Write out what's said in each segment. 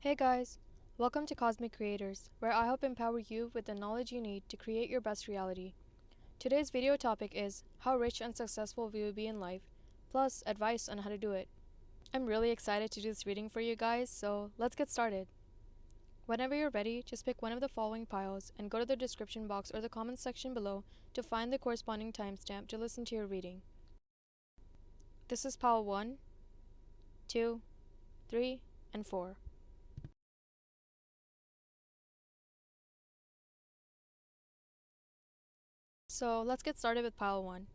Hey guys, welcome to Cosmic Creators, where I help empower you with the knowledge you need to create your best reality. Today's video topic is how rich and successful we will be in life, plus advice on how to do it. I'm really excited to do this reading for you guys, so let's get started. Whenever you're ready, just pick one of the following piles and go to the description box or the comments section below to find the corresponding timestamp to listen to your reading. This is pile 1, 2, 3, and 4. So let's get started with pile 1.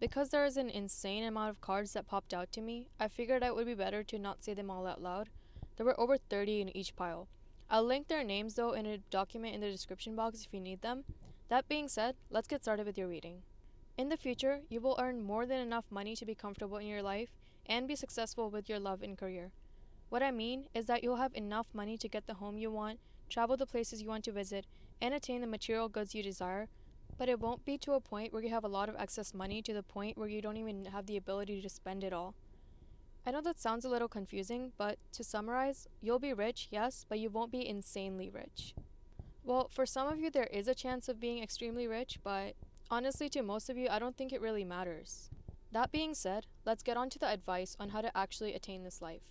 Because there is an insane amount of cards that popped out to me, I figured it would be better to not say them all out loud. There were over 30 in each pile. I'll link their names though in a document in the description box if you need them. That being said, let's get started with your reading. In the future, you will earn more than enough money to be comfortable in your life and be successful with your love and career. What I mean is that you'll have enough money to get the home you want, travel the places you want to visit, and attain the material goods you desire, but it won't be to a point where you have a lot of excess money to the point where you don't even have the ability to spend it all. I know that sounds a little confusing, but to summarize, you'll be rich, yes, but you won't be insanely rich. Well, for some of you, there is a chance of being extremely rich, but honestly, to most of you, I don't think it really matters. That being said, let's get on to the advice on how to actually attain this life.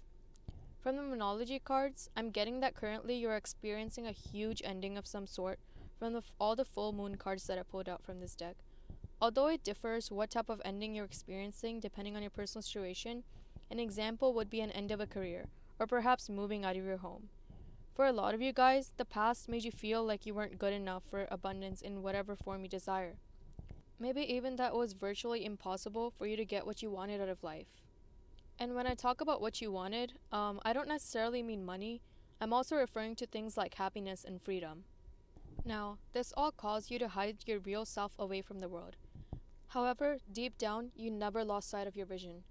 From the Monology cards, I'm getting that currently you're experiencing a huge ending of some sort from all the full moon cards that I pulled out from this deck. Although it differs what type of ending you're experiencing depending on your personal situation, an example would be an end of a career, or perhaps moving out of your home. For a lot of you guys, the past made you feel like you weren't good enough for abundance in whatever form you desire. Maybe even that it was virtually impossible for you to get what you wanted out of life. And when I talk about what you wanted, I don't necessarily mean money. I'm also referring to things like happiness and freedom. Now, this all caused you to hide your real self away from the world. However, deep down, you never lost sight of your vision.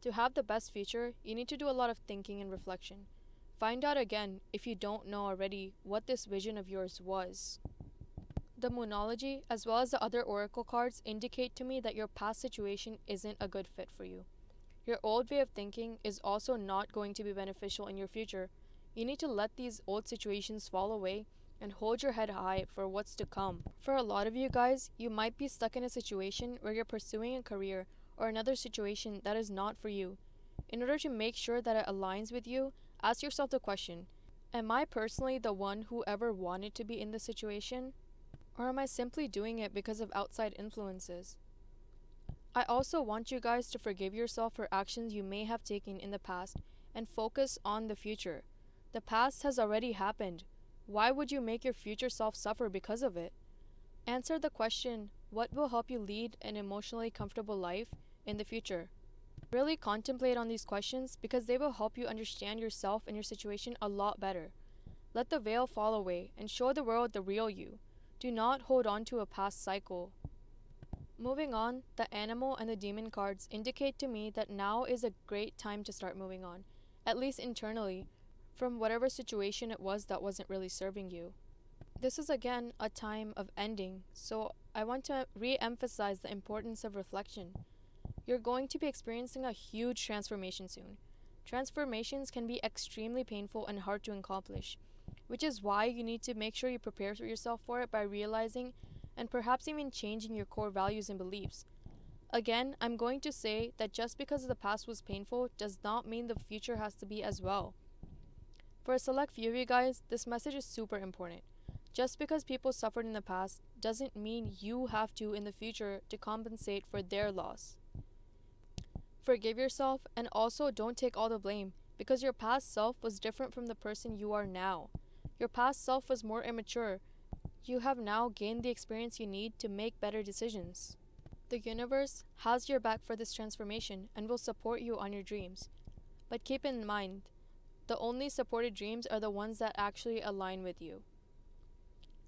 To have the best future, you need to do a lot of thinking and reflection. Find out again, if you don't know already, what this vision of yours was. The Moonology, as well as the other oracle cards, indicate to me that your past situation isn't a good fit for you. Your old way of thinking is also not going to be beneficial in your future. You need to let these old situations fall away and hold your head high for what's to come. For a lot of you guys, you might be stuck in a situation where you're pursuing a career or another situation that is not for you. In order to make sure that it aligns with you, ask yourself the question, am I personally the one who ever wanted to be in this situation? Or am I simply doing it because of outside influences? I also want you guys to forgive yourself for actions you may have taken in the past and focus on the future. The past has already happened. Why would you make your future self suffer because of it? Answer the question, what will help you lead an emotionally comfortable life in the future? Really contemplate on these questions because they will help you understand yourself and your situation a lot better. Let the veil fall away and show the world the real you. Do not hold on to a past cycle. Moving on, the animal and the demon cards indicate to me that now is a great time to start moving on, at least internally, from whatever situation it was that wasn't really serving you. This is again a time of ending, so I want to re-emphasize the importance of reflection. You're going to be experiencing a huge transformation soon. Transformations can be extremely painful and hard to accomplish, which is why you need to make sure you prepare yourself for it by realizing and perhaps even changing your core values and beliefs. Again, I'm going to say that just because the past was painful does not mean the future has to be as well. For a select few of you guys, this message is super important. Just because people suffered in the past doesn't mean you have to in the future to compensate for their loss. Forgive yourself and also don't take all the blame because your past self was different from the person you are now. Your past self was more immature. You have now gained the experience you need to make better decisions. The universe has your back for this transformation and will support you on your dreams. But keep in mind, the only supported dreams are the ones that actually align with you.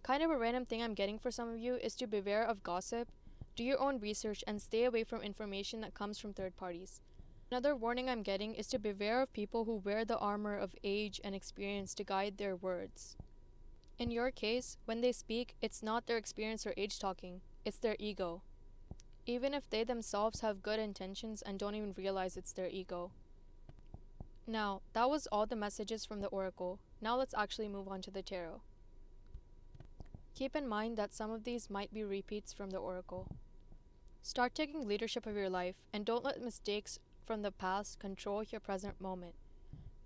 Kind of a random thing I'm getting for some of you is to beware of gossip, do your own research, and stay away from information that comes from third parties. Another warning I'm getting is to beware of people who wear the armor of age and experience to guide their words. In your case, when they speak, it's not their experience or age talking, it's their ego. Even if they themselves have good intentions and don't even realize it's their ego. Now, that was all the messages from the oracle. Now let's actually move on to the tarot. Keep in mind that some of these might be repeats from the oracle. Start taking leadership of your life and don't let mistakes from the past control your present moment.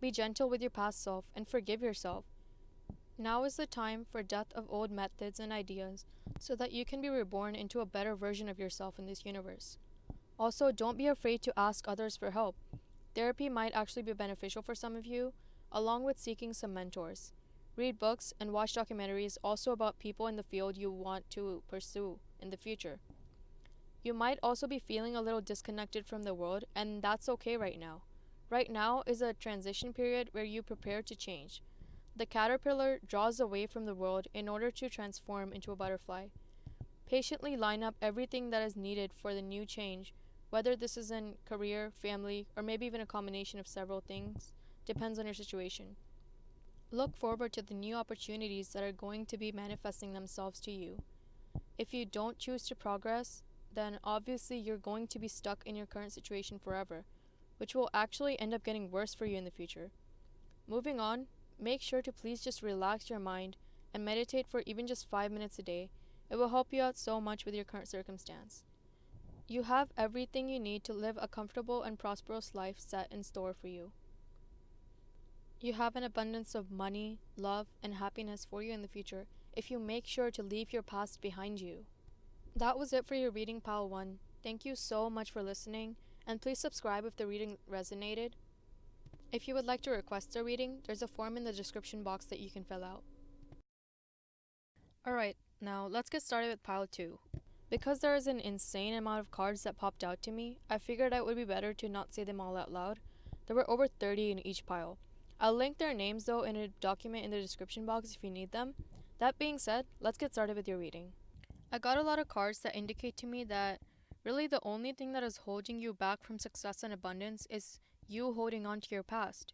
Be gentle with your past self and forgive yourself. Now is the time for death of old methods and ideas so that you can be reborn into a better version of yourself in this universe. Also, don't be afraid to ask others for help. Therapy might actually be beneficial for some of you, along with seeking some mentors. Read books and watch documentaries also about people in the field you want to pursue in the future. You might also be feeling a little disconnected from the world, and that's okay right now. Right now is a transition period where you prepare to change. The caterpillar draws away from the world in order to transform into a butterfly. Patiently line up everything that is needed for the new change, whether this is in career, family, or maybe even a combination of several things, depends on your situation. Look forward to the new opportunities that are going to be manifesting themselves to you. If you don't choose to progress, then obviously you're going to be stuck in your current situation forever, which will actually end up getting worse for you in the future. Moving on, make sure to please just relax your mind and meditate for even just 5 minutes a day. It will help you out so much with your current circumstance. You have everything you need to live a comfortable and prosperous life set in store for you. You have an abundance of money, love, and happiness for you in the future if you make sure to leave your past behind you. That was it for your reading, Pile 1. Thank you so much for listening, and please subscribe if the reading resonated. If you would like to request a reading, there's a form in the description box that you can fill out. Alright, now let's get started with Pile 2. Because there is an insane amount of cards that popped out to me, I figured it would be better to not say them all out loud. There were over 30 in each pile. I'll link their names though in a document in the description box if you need them. That being said, let's get started with your reading. I got a lot of cards that indicate to me that really the only thing that is holding you back from success and abundance is you holding on to your past.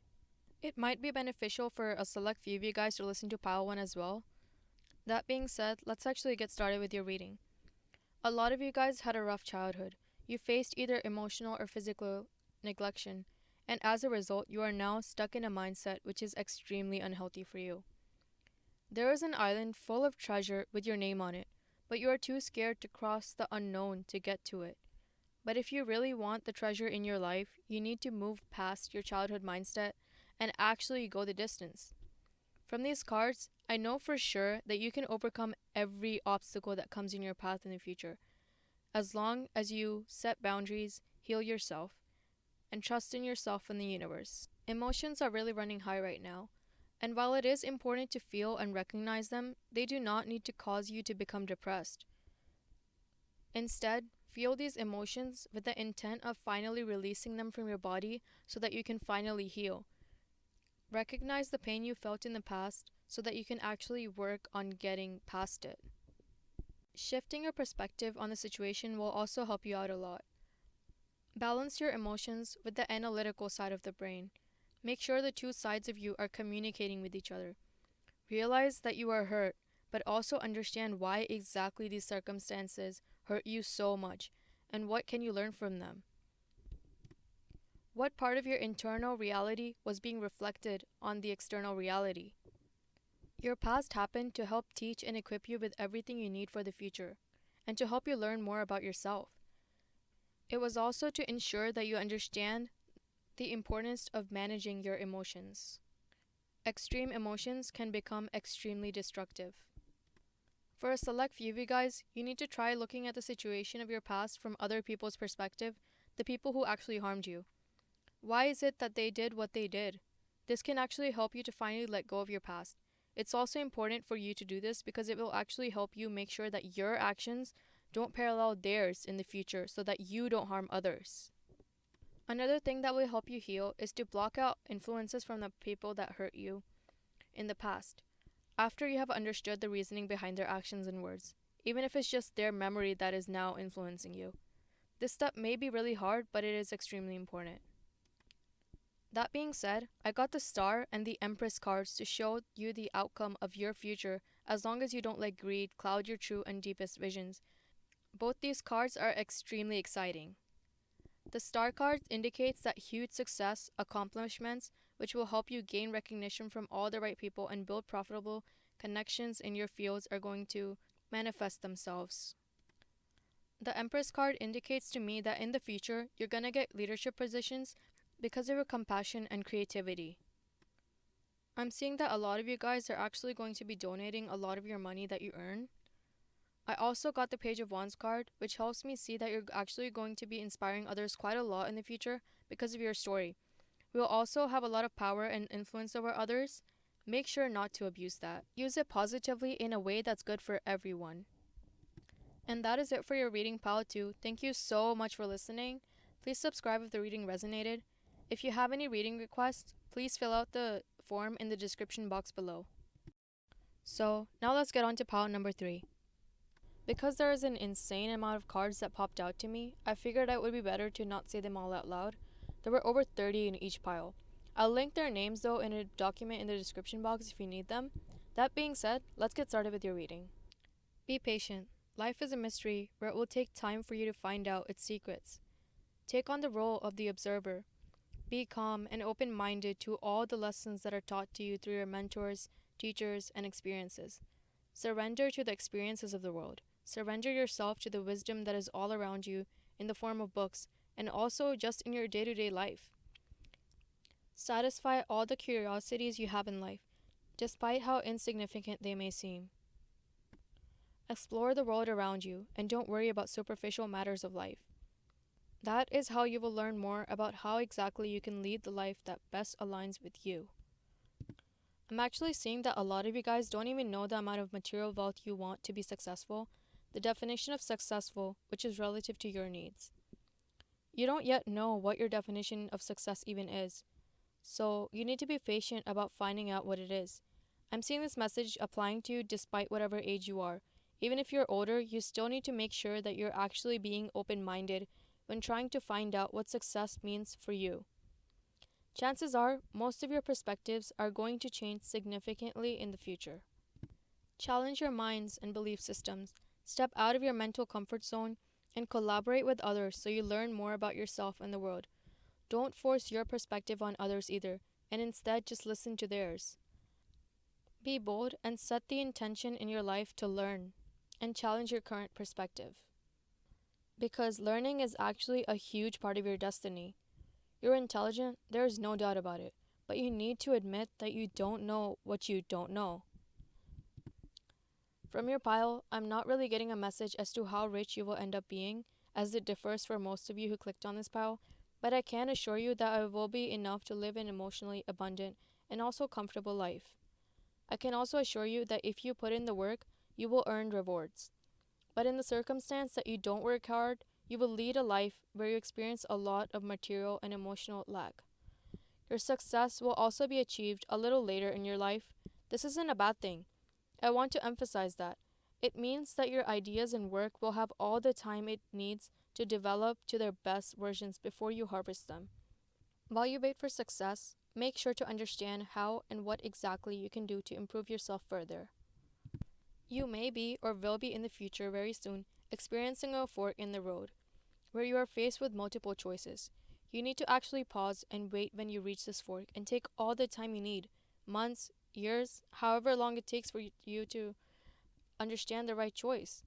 It might be beneficial for a select few of you guys to listen to Pile 1 as well. That being said, let's actually get started with your reading. A lot of you guys had a rough childhood. You faced either emotional or physical neglection, and as a result, you are now stuck in a mindset which is extremely unhealthy for you. There is an island full of treasure with your name on it, but you are too scared to cross the unknown to get to it. But if you really want the treasure in your life, you need to move past your childhood mindset and actually go the distance. From these cards, I know for sure that you can overcome every obstacle that comes in your path in the future, as long as you set boundaries, heal yourself, and trust in yourself and the universe. Emotions are really running high right now, and while it is important to feel and recognize them, they do not need to cause you to become depressed. Instead, feel these emotions with the intent of finally releasing them from your body so that you can finally heal. Recognize the pain you felt in the past so that you can actually work on getting past it. Shifting your perspective on the situation will also help you out a lot. Balance your emotions with the analytical side of the brain. Make sure the two sides of you are communicating with each other. Realize that you are hurt, but also understand why exactly these circumstances hurt you so much, and what can you learn from them. What part of your internal reality was being reflected on the external reality? Your past happened to help teach and equip you with everything you need for the future, and to help you learn more about yourself. It was also to ensure that you understand the importance of managing your emotions. Extreme emotions can become extremely destructive. For a select few of you guys, you need to try looking at the situation of your past from other people's perspective, the people who actually harmed you. Why is it that they did what they did? This can actually help you to finally let go of your past. It's also important for you to do this because it will actually help you make sure that your actions don't parallel theirs in the future so that you don't harm others. Another thing that will help you heal is to block out influences from the people that hurt you in the past, after you have understood the reasoning behind their actions and words, even if it's just their memory that is now influencing you. This step may be really hard, but it is extremely important. That being said, I got the Star and the Empress cards to show you the outcome of your future as long as you don't let greed cloud your true and deepest visions. Both these cards are extremely exciting. The star card indicates that huge success, accomplishments, which will help you gain recognition from all the right people and build profitable connections in your fields are going to manifest themselves. The Empress card indicates to me that in the future, you're going to get leadership positions because of your compassion and creativity. I'm seeing that a lot of you guys are actually going to be donating a lot of your money that you earn. I also got the Page of Wands card, which helps me see that you're actually going to be inspiring others quite a lot in the future because of your story. We will also have a lot of power and influence over others. Make sure not to abuse that. Use it positively in a way that's good for everyone. And that is it for your reading, Pile 2. Thank you so much for listening. Please subscribe if the reading resonated. If you have any reading requests, please fill out the form in the description box below. So, now let's get on to pile number 3. Because there is an insane amount of cards that popped out to me, I figured it would be better to not say them all out loud. There were over 30 in each pile. I'll link their names though in a document in the description box if you need them. That being said, let's get started with your reading. Be patient. Life is a mystery where it will take time for you to find out its secrets. Take on the role of the observer. Be calm and open-minded to all the lessons that are taught to you through your mentors, teachers, and experiences. Surrender to the experiences of the world. Surrender yourself to the wisdom that is all around you in the form of books and also just in your day-to-day life. Satisfy all the curiosities you have in life, despite how insignificant they may seem. Explore the world around you and don't worry about superficial matters of life. That is how you will learn more about how exactly you can lead the life that best aligns with you. I'm actually seeing that a lot of you guys don't even know the amount of material wealth you want to be successful, the definition of successful, which is relative to your needs. You don't yet know what your definition of success even is, so you need to be patient about finding out what it is. I'm seeing this message applying to you despite whatever age you are. Even if you're older, you still need to make sure that you're actually being open-minded when trying to find out what success means for you. Chances are, most of your perspectives are going to change significantly in the future. Challenge your minds and belief systems. Step out of your mental comfort zone and collaborate with others so you learn more about yourself and the world. Don't force your perspective on others either, and instead just listen to theirs. Be bold and set the intention in your life to learn and challenge your current perspective. Because learning is actually a huge part of your destiny. You're intelligent, there is no doubt about it, but you need to admit that you don't know what you don't know. From your pile, I'm not really getting a message as to how rich you will end up being, as it differs for most of you who clicked on this pile, but I can assure you that it will be enough to live an emotionally abundant and also comfortable life. I can also assure you that if you put in the work, you will earn rewards. But in the circumstance that you don't work hard, you will lead a life where you experience a lot of material and emotional lack. Your success will also be achieved a little later in your life. This isn't a bad thing. I want to emphasize that. It means that your ideas and work will have all the time it needs to develop to their best versions before you harvest them. While you wait for success, make sure to understand how and what exactly you can do to improve yourself further. You may be or will be in the future very soon experiencing a fork in the road, where you are faced with multiple choices. You need to actually pause and wait when you reach this fork and take all the time you need, months, years, however long it takes for you to understand the right choice.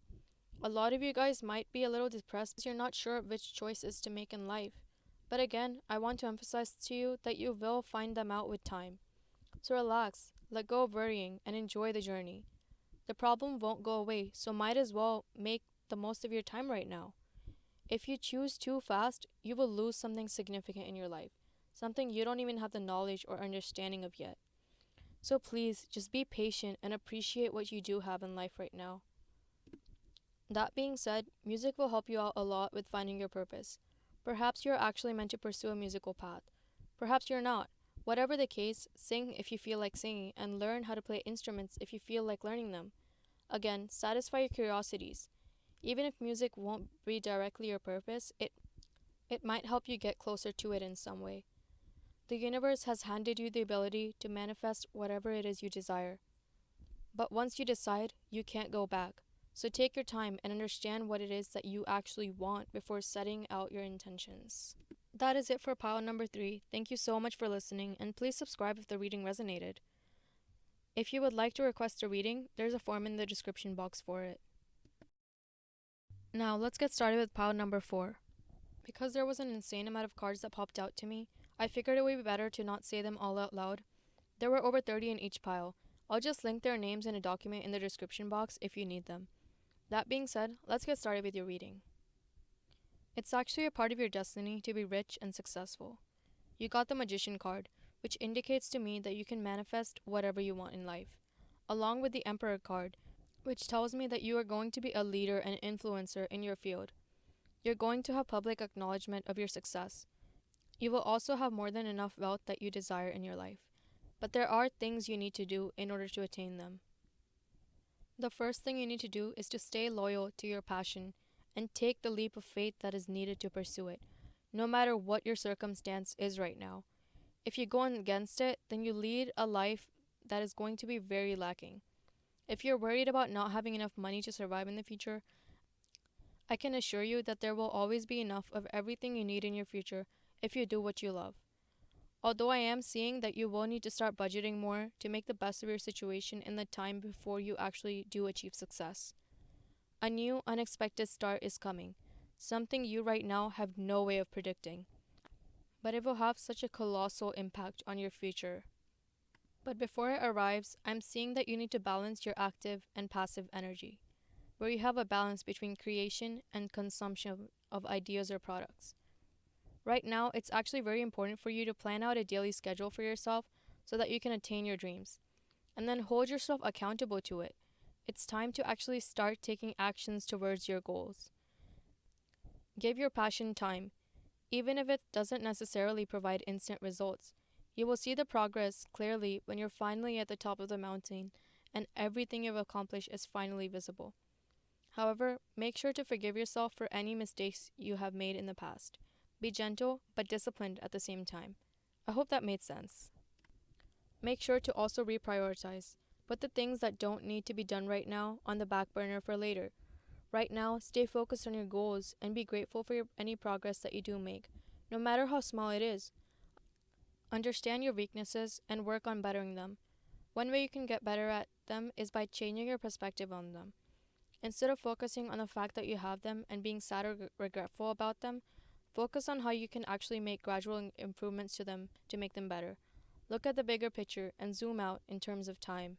A lot of you guys might be a little depressed because you're not sure which choices to make in life. But again, I want to emphasize to you that you will find them out with time. So relax, let go of worrying, and enjoy the journey. The problem won't go away, so might as well make the most of your time right now. If you choose too fast, you will lose something significant in your life, something you don't even have the knowledge or understanding of yet. So please, just be patient and appreciate what you do have in life right now. That being said, music will help you out a lot with finding your purpose. Perhaps you're actually meant to pursue a musical path. Perhaps you're not. Whatever the case, sing if you feel like singing and learn how to play instruments if you feel like learning them. Again, satisfy your curiosities. Even if music won't be directly your purpose, it might help you get closer to it in some way. The universe has handed you the ability to manifest whatever it is you desire. But once you decide, you can't go back. So take your time and understand what it is that you actually want before setting out your intentions. That is it for pile number 3. Thank you so much for listening, and please subscribe if the reading resonated. If you would like to request a reading, there's a form in the description box for it. Now, let's get started with pile number 4. Because there was an insane amount of cards that popped out to me, I figured it would be better to not say them all out loud. There were over 30 in each pile. I'll just link their names in a document in the description box if you need them. That being said, let's get started with your reading. It's actually a part of your destiny to be rich and successful. You got the Magician card, which indicates to me that you can manifest whatever you want in life, along with the Emperor card, which tells me that you are going to be a leader and influencer in your field. You're going to have public acknowledgement of your success. You will also have more than enough wealth that you desire in your life, but there are things you need to do in order to attain them. The first thing you need to do is to stay loyal to your passion and take the leap of faith that is needed to pursue it, no matter what your circumstance is right now. If you go against it, then you lead a life that is going to be very lacking. If you're worried about not having enough money to survive in the future, I can assure you that there will always be enough of everything you need in your future if you do what you love. Although I am seeing that you will need to start budgeting more to make the best of your situation in the time before you actually do achieve success. A new, unexpected start is coming, something you right now have no way of predicting, but it will have such a colossal impact on your future. But before it arrives, I'm seeing that you need to balance your active and passive energy, where you have a balance between creation and consumption of ideas or products. Right now, it's actually very important for you to plan out a daily schedule for yourself so that you can attain your dreams, and then hold yourself accountable to it. It's time to actually start taking actions towards your goals. Give your passion time, even if it doesn't necessarily provide instant results. You will see the progress clearly when you're finally at the top of the mountain and everything you've accomplished is finally visible. However, make sure to forgive yourself for any mistakes you have made in the past. Be gentle, but disciplined at the same time. I hope that made sense. Make sure to also reprioritize. Put the things that don't need to be done right now on the back burner for later. Right now, stay focused on your goals and be grateful for any progress that you do make, no matter how small it is. Understand your weaknesses and work on bettering them. One way you can get better at them is by changing your perspective on them. Instead of focusing on the fact that you have them and being sad or regretful about them, focus on how you can actually make gradual improvements to them to make them better. Look at the bigger picture and zoom out in terms of time.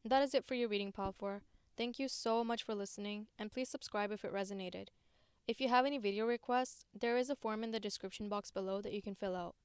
That is it for your reading, Pile 4. Thank you so much for listening, and please subscribe if it resonated. If you have any video requests, there is a form in the description box below that you can fill out.